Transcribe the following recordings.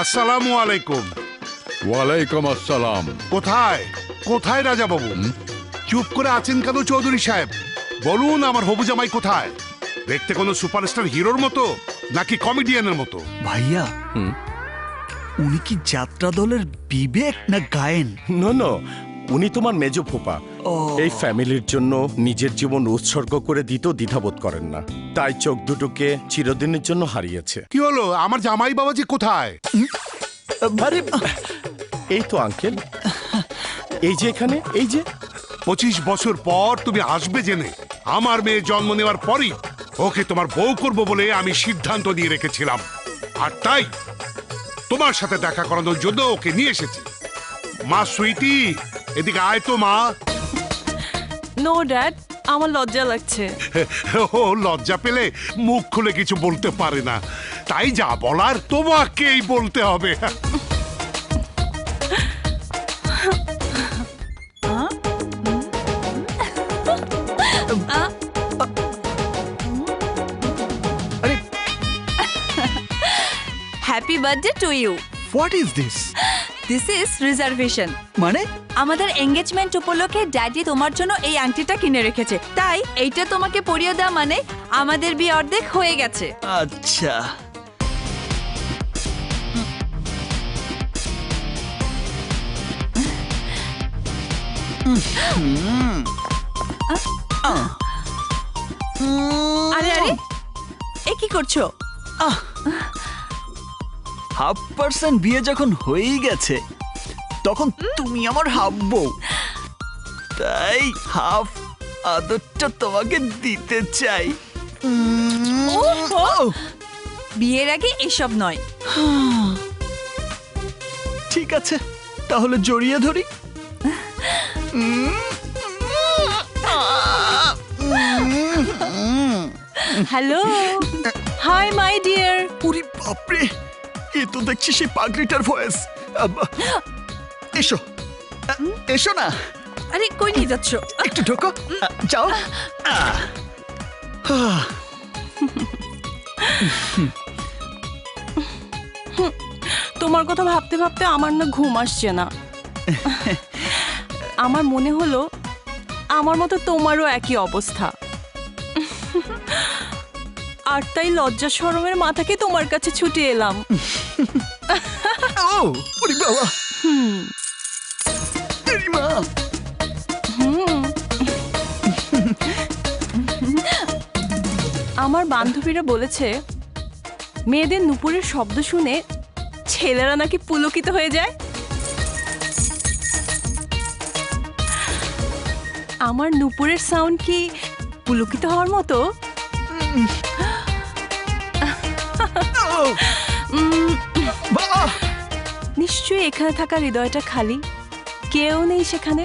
আসসালামু আলাইকুম। ওয়ালাইকুম আসসালাম। কোথায় কোথায় রাজা বাবু? চুপ করে আছেন কেন চৌধুরী সাহেব? বলুন আমার হবু জামাই কোথায়? দেখতে কোনো সুপারস্টার হিরোর মতো নাকি কমেডিয়ানের মতো? ভাইয়া, উনি কি যাত্রা দলের বিবেক না গায়েন? নো নো, উনি তোমার মেজ ফুপা। এই ফ্যামিলির জন্য নিজের জীবন উৎসর্গ করে দিতেও দ্বিধাবোধ করেন না, তাই চোখ দুটোকে চিরদিনের জন্য হারিয়েছে। কি হলো, আমার জামাই বাবাজি কোথায়? আরে এই তো আঙ্কেল, এই যে এখানে, এই যে। 25 বছর পর তুমি আসবে জেনে আমার মেয়ে জন্ম নেওয়ার পরই ওকে তোমার বউ করব বলে আমি সিদ্ধান্ত নিয়ে রেখেছিলাম, আর তাই তোমার সাথে দেখা করানোর জন্য ওকে নিয়ে এসেছি। মা সুইটি, এদিকে আয় তো মা। নো ড্যাড, আমার লজ্জা লাগছে। ও লজ্জা পেলে মুখ খুলে কিছু বলতে পারে না, তাই যা বলার তোমাকেই বলতে হবে। Happy birthday to you. What is this? This is reservation. মানে আমাদের এঙ্গেজমেন্ট উপলক্ষে ড্যাডি তোমার জন্য এই আংটিটা কিনে রেখেছে, তাই এইটা তোমাকে পরিয়ে দেওয়া মানে আমাদের বিয়ে অর্ধেক হয়ে গেছে। আচ্ছা, আরে আরে, এ কি করছো? 1/2% বিয়ে যখন হয়েই গেছে তখন তুমি আমার হাফ বউ, তাই হাফ আদরটা তোমাকে দিতে চাই। ওহো, বিয়ের আগে এসব নয়। ঠিক আছে, তাহলে জড়িয়ে ধরি। Hello, hi my dear. উরি বাপরে, এ তো দেখছি সেই পাগড়িটার ভয়েস। এসো এসো না, আরে কই নিয়ে যাচ্ছ? একটু ঢোকো, যাও। তোমার কথা ভাবতে ভাবতে আমার না ঘুম আসছে না। আমার মনে হলো আমার মতো তোমারও একই অবস্থা, আর তাই লজ্জা শরমের মাথাকে তোমার কাছে ছুটে এলাম। ও ওরে বাবা, এরি মা। আমার বান্ধবীরা বলেছে মেয়েদের নুপুরের শব্দ শুনে ছেলেরা নাকি পুলকিত হয়ে যায়। আমার নুপুরের সাউন্ড কি পুলকিত হওয়ার মতো? বাবা, নিশ্চয়ই এখানে থাকা হৃদয়টা খালি, কেউ নেই সেখানে।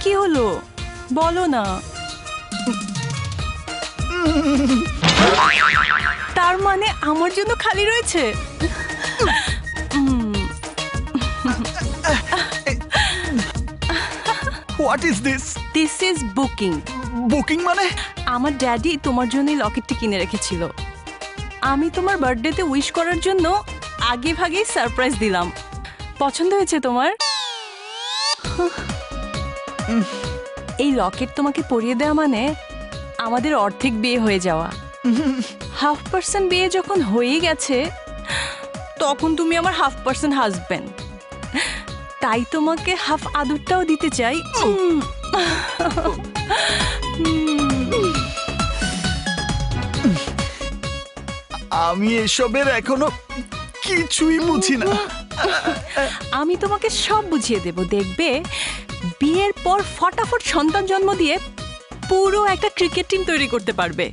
কি হলো বলো না। তার মানে আমার জন্য খালি রয়েছে। What is this? This is booking. Booking মানে? আমার ড্যাডি তোমার জন্য এই লকেটটি কিনে রেখেছিল। আমি তোমার বার্থডেতে উইশ করার জন্য আগে ভাগেই সারপ্রাইজ দিলাম। পছন্দ হয়েছে তোমার? এই লকেট তোমাকে পরিয়ে দেওয়া মানে আমাদের অর্ধেক বিয়ে হয়ে যাওয়া। 1/2% বিয়ে যখন হয়ে গেছে তখন তুমি আমার 1/2% হাজবেন্ড, তাই তোমাকে হাফ আদরটাও দিতে চাই। আমি এসবের এখনো কিছুই বুঝি না। আমি তোমাকে সব বুঝিয়ে দেব, দেখবে বিয়ের পর ফটাফট সন্তান জন্ম দিয়ে পুরো একটা ক্রিকেট টিম তৈরি করতে পারবে।